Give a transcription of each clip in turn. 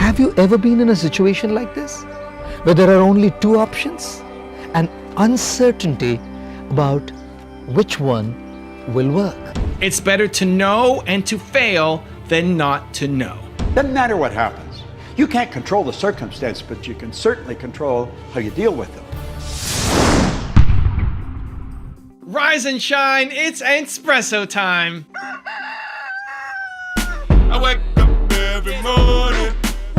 Have you ever been in a situation like this, where there are only two options and uncertainty about which one will work? It's better to know and to fail than not to know. Doesn't matter what happens. You can't control the circumstance, but you can certainly control how you deal with them. Rise and shine, it's espresso time. I wake up every morning.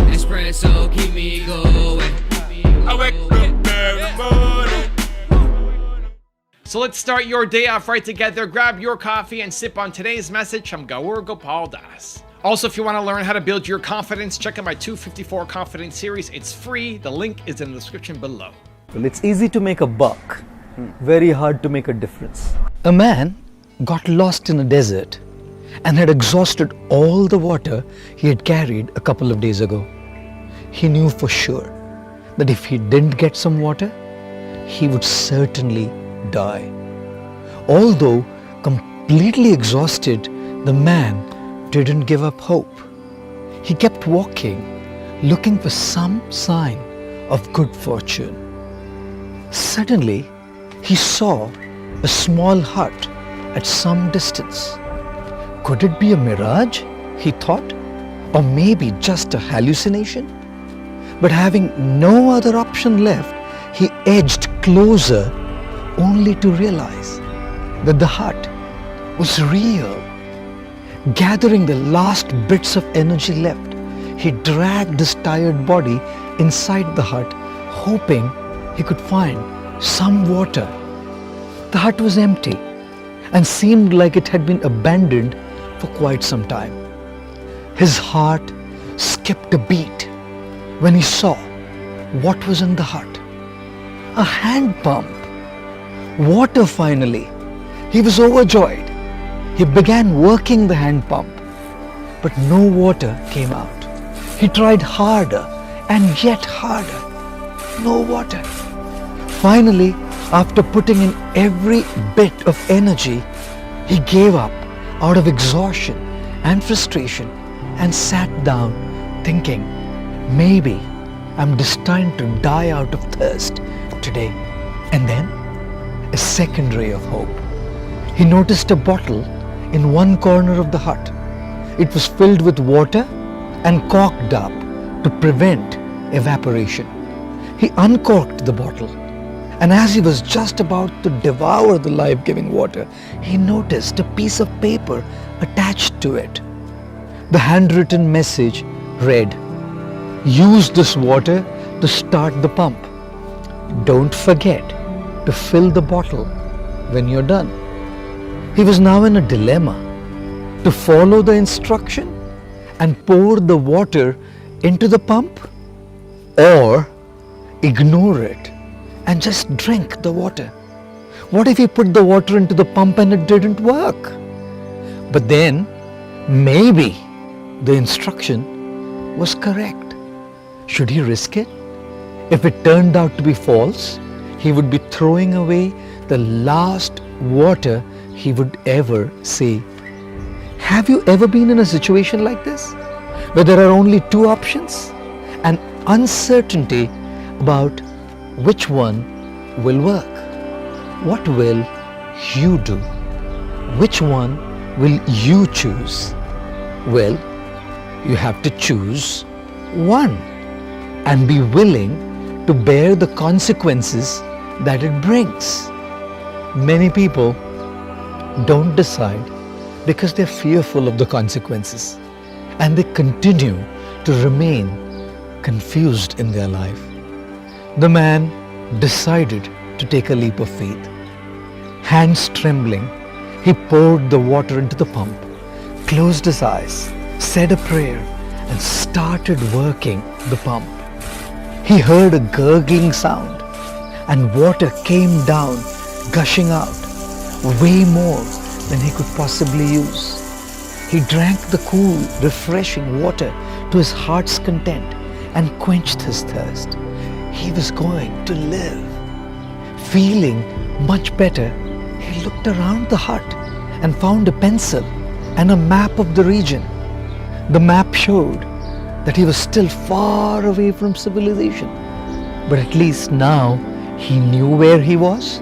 Espresso keep me going. I wake up every morning. So let's start your day off right together. Grab your coffee and sip on today's message from Gaur Gopal Das. Also, if you want to learn how to build your confidence, check out my 254 Confidence series. It's free. The link is in the description below. Well, it's easy to make a buck, very hard to make a difference. A man got lost in a desert and had exhausted all the water he had carried a couple of days ago. He knew for sure that if he didn't get some water, he would certainly die. Although completely exhausted, the man didn't give up hope. He kept walking, looking for some sign of good fortune. Suddenly, he saw a small hut at some distance. Could it be a mirage, he thought, or maybe just a hallucination? But having no other option left, he edged closer only to realize that the hut was real. Gathering the last bits of energy left, he dragged his tired body inside the hut, hoping he could find some water. The hut was empty and seemed like it had been abandoned for quite some time. His heart skipped a beat when he saw what was in the hut. A hand pump. Water finally. He was overjoyed. He began working the hand pump, but no water came out. He tried harder and yet harder. No water. Finally, after putting in every bit of energy, he gave up out of exhaustion and frustration and sat down thinking, maybe I'm destined to die out of thirst today. And then a second ray of hope. He noticed a bottle in one corner of the hut. It was filled with water and corked up to prevent evaporation. He uncorked the bottle, and as he was just about to devour the life-giving water, he noticed a piece of paper attached to it. The handwritten message read, "Use this water to start the pump. Don't forget to fill the bottle when you're done." He was now in a dilemma: to follow the instruction and pour the water into the pump, or ignore it and just drink the water. What if he put the water into the pump and it didn't work? But then, maybe the instruction was correct. Should he risk it? If it turned out to be false, he would be throwing away the last water he would ever see. Have you ever been in a situation like this, where there are only two options and uncertainty about which one will work? What will you do? Which one will you choose? Well, you have to choose one and be willing to bear the consequences that it brings. Many people don't decide because they're fearful of the consequences, and they continue to remain confused in their life. The man decided to take a leap of faith. Hands trembling, he poured the water into the pump, closed his eyes, said a prayer, and started working the pump. He heard a gurgling sound, and water came down, gushing out, way more than he could possibly use. He drank the cool, refreshing water to his heart's content and quenched his thirst. He was going to live. Feeling much better, he looked around the hut and found a pencil and a map of the region. The map showed that he was still far away from civilization. But at least now he knew where he was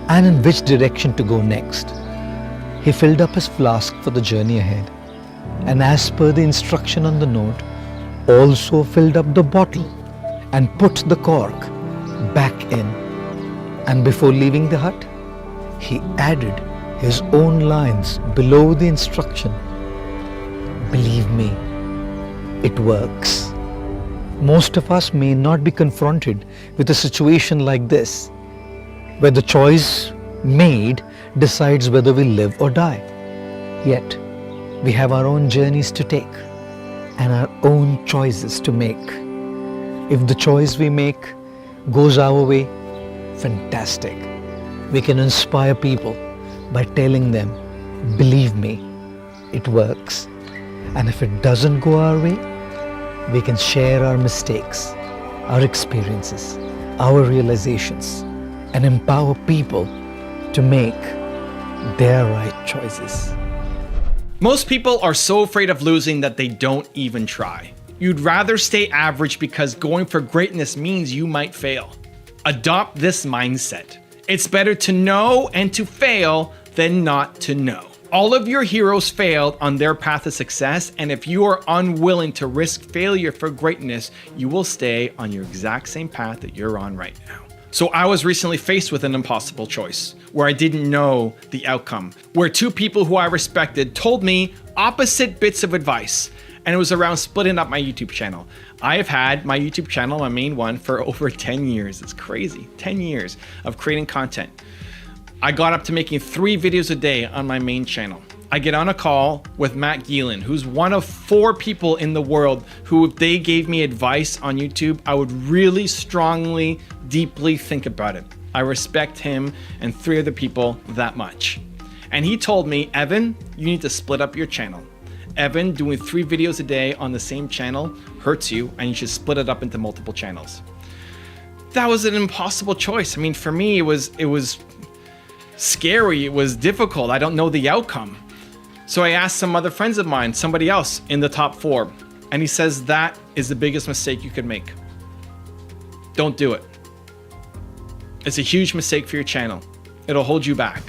and in which direction to go next. He filled up his flask for the journey ahead, and as per the instruction on the note, also filled up the bottle and put the cork back in. And before leaving the hut, he added his own lines below the instruction. Believe me, it works. Most of us may not be confronted with a situation like this, where the choice made decides whether we live or die. Yet, we have our own journeys to take and our own choices to make. If the choice we make goes our way, fantastic. We can inspire people by telling them, believe me, it works. And if it doesn't go our way, we can share our mistakes, our experiences, our realizations, and empower people to make their right choices. Most people are so afraid of losing that they don't even try. You'd rather stay average because going for greatness means you might fail. Adopt this mindset. It's better to know and to fail than not to know. All of your heroes failed on their path to success, and if you are unwilling to risk failure for greatness, you will stay on your exact same path that you're on right now. So I was recently faced with an impossible choice where I didn't know the outcome, where two people who I respected told me opposite bits of advice, and it was around splitting up my YouTube channel. I have had my YouTube channel, my main one, for over 10 years. It's crazy, 10 years of creating content. I got up to making 3 videos a day on my main channel. I get on a call with Matt Geelan, who's one of 4 people in the world who, if they gave me advice on YouTube, I would really strongly, deeply think about it. I respect him and 3 other people that much. And he told me, Evan, you need to split up your channel. Evan, doing 3 videos a day on the same channel hurts you, and you should split it up into multiple channels. That was an impossible choice. I mean, for me, it was scary, it was difficult. I don't know the outcome. So I asked some other friends of mine, somebody else in the top 4, and he says that is the biggest mistake you could make. Don't do it. It's a huge mistake for your channel. It'll hold you back.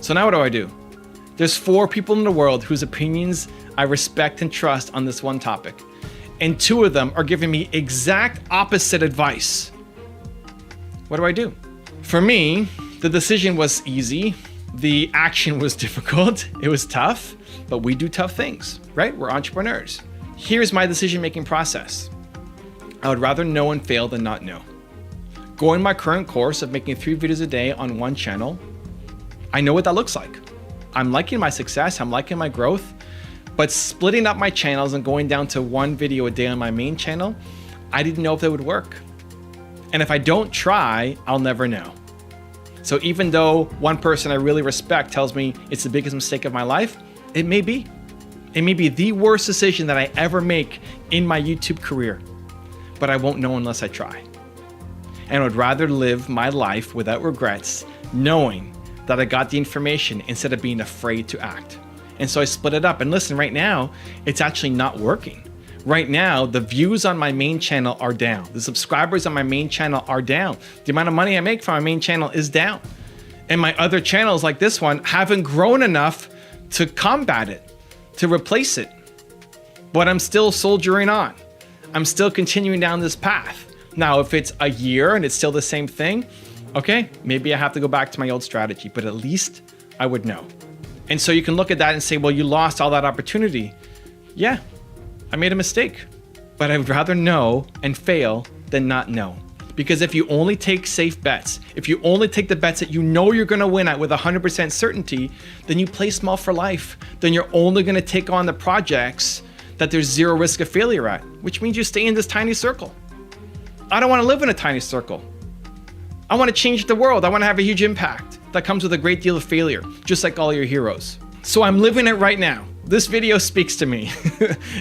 So now what do? There's 4 people in the world whose opinions I respect and trust on this one topic, and 2 of them are giving me exact opposite advice. What do? For me, the decision was easy. The action was difficult. It was tough, but we do tough things, right? We're entrepreneurs. Here's my decision-making process. I would rather know and fail than not know. Going my current course of making 3 videos a day on one channel, I know what that looks like. I'm liking my success, I'm liking my growth, but splitting up my channels and going down to 1 video a day on my main channel, I didn't know if that would work. And if I don't try, I'll never know. So even though one person I really respect tells me it's the biggest mistake of my life, it may be. It may be the worst decision that I ever make in my YouTube career, but I won't know unless I try. And I would rather live my life without regrets, knowing that I got the information instead of being afraid to act. And so I split it up. And listen, right now, it's actually not working. Right now, the views on my main channel are down. The subscribers on my main channel are down. The amount of money I make from my main channel is down. And my other channels like this one haven't grown enough to combat it, to replace it. But I'm still soldiering on. I'm still continuing down this path. Now, if it's a year and it's still the same thing, okay, maybe I have to go back to my old strategy, but at least I would know. And so you can look at that and say, well, you lost all that opportunity. Yeah, I made a mistake, but I would rather know and fail than not know. Because if you only take safe bets, if you only take the bets that you know you're gonna win at with 100% certainty, then you play small for life. Then you're only gonna take on the projects that there's 0 risk of failure at, which means you stay in this tiny circle. I don't wanna live in a tiny circle. I wanna change the world. I wanna have a huge impact that comes with a great deal of failure, just like all your heroes. So I'm living it right now. This video speaks to me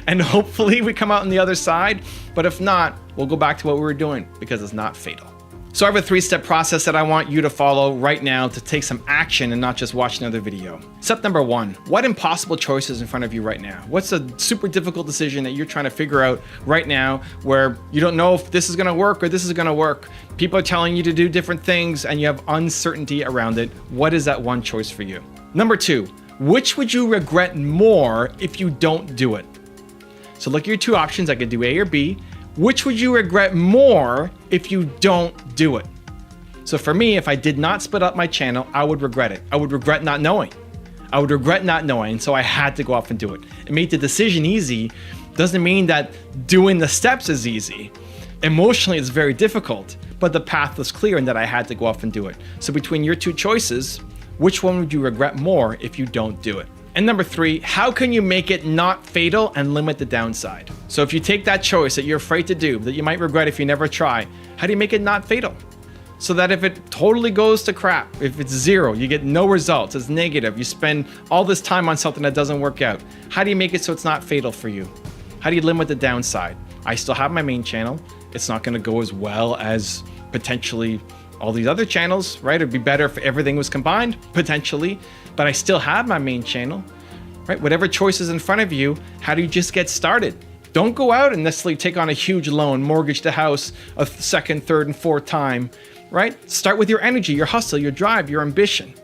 and hopefully we come out on the other side, but if not, we'll go back to what we were doing because it's not fatal. So I have a 3-step process that I want you to follow right now to take some action and not just watch another video. Step number 1, what impossible choice is in front of you right now? What's a super difficult decision that you're trying to figure out right now where you don't know if this is gonna work or this is gonna work? People are telling you to do different things and you have uncertainty around it. What is that one choice for you? Number 2, which would you regret more if you don't do it? So look at your 2 options, I could do A or B. Which would you regret more if you don't do it? So for me, if I did not split up my channel, I would regret it. I would regret not knowing. I would regret not knowing, so I had to go off and do it. It made the decision easy. Doesn't mean that doing the steps is easy. Emotionally, it's very difficult, but the path was clear and that I had to go off and do it. So between your 2 choices, which one would you regret more if you don't do it? And number 3, how can you make it not fatal and limit the downside? So if you take that choice that you're afraid to do, that you might regret if you never try, how do you make it not fatal? So that if it totally goes to crap, if it's 0, you get no results, it's negative, you spend all this time on something that doesn't work out, how do you make it so it's not fatal for you? How do you limit the downside? I still have my main channel. It's not gonna go as well as potentially all these other channels, right? It'd be better if everything was combined, potentially, but I still have my main channel, right? Whatever choice is in front of you, how do you just get started? Don't go out and necessarily take on a huge loan, mortgage the house a 2nd, 3rd, and 4th time, right? Start with your energy, your hustle, your drive, your ambition.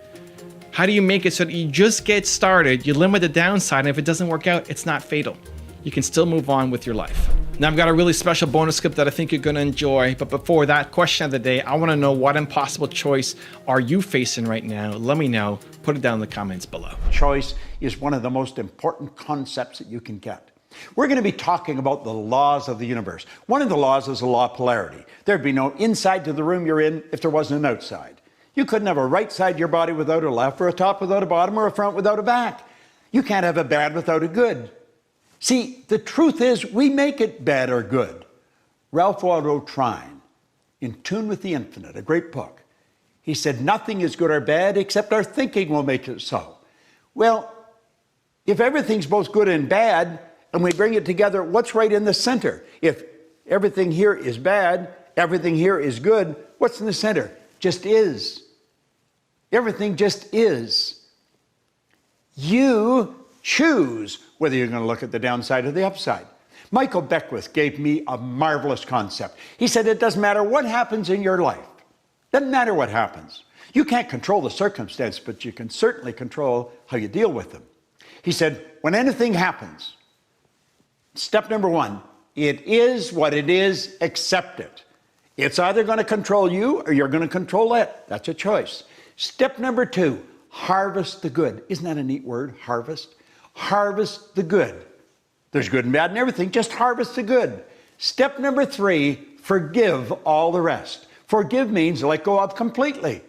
How do you make it so that you just get started, you limit the downside, and if it doesn't work out, it's not fatal. You can still move on with your life. Now I've got a really special bonus clip that I think you're gonna enjoy, but before that, question of the day, I wanna know what impossible choice are you facing right now? Let me know, put it down in the comments below. Choice is one of the most important concepts that you can get. We're going to be talking about the laws of the universe. One of the laws is the law of polarity. There'd be no inside to the room you're in if there wasn't an outside. You couldn't have a right side of your body without a left, or a top without a bottom, or a front without a back. You can't have a bad without a good. See, the truth is we make it bad or good. Ralph Waldo Trine, In Tune with the Infinite, a great book, he said, nothing is good or bad except our thinking will make it so. Well, if everything's both good and bad, and we bring it together, what's right in the center? If everything here is bad, everything here is good, what's in the center? Just is. Everything just is. You choose whether you're going to look at the downside or the upside. Michael Beckwith gave me a marvelous concept. He said, it doesn't matter what happens in your life. Doesn't matter what happens. You can't control the circumstance, but you can certainly control how you deal with them. He said, when anything happens, step number 1, it is what it is, accept it. It's either going to control you or you're going to control it. That's a choice. Step number 2, harvest the good. Isn't that a neat word, harvest? Harvest the good. There's good and bad in everything, just harvest the good. Step number 3, forgive all the rest. Forgive means let go of completely.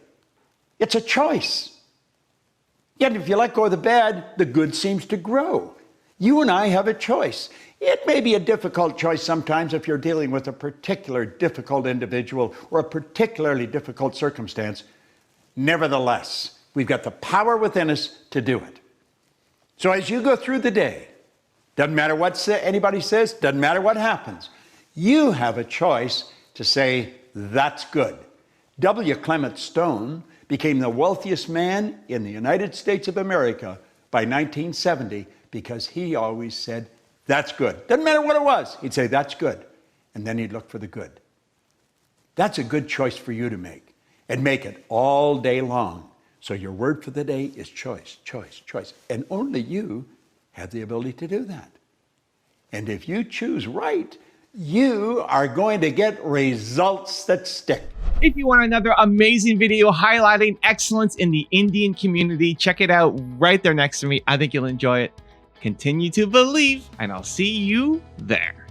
It's a choice. Yet if you let go of the bad, the good seems to grow. You and I have a choice. It may be a difficult choice sometimes if you're dealing with a particular difficult individual or a particularly difficult circumstance. Nevertheless, we've got the power within us to do it. So as you go through the day, doesn't matter what anybody says, doesn't matter what happens, you have a choice to say, that's good. W. Clement Stone became the wealthiest man in the United States of America by 1970 because he always said, that's good. Doesn't matter what it was. He'd say, that's good. And then he'd look for the good. That's a good choice for you to make. And make it all day long. So your word for the day is choice, choice, choice. And only you have the ability to do that. And if you choose right, you are going to get results that stick. If you want another amazing video highlighting excellence in the Indian community, check it out right there next to me. I think you'll enjoy it. Continue to believe, and I'll see you there.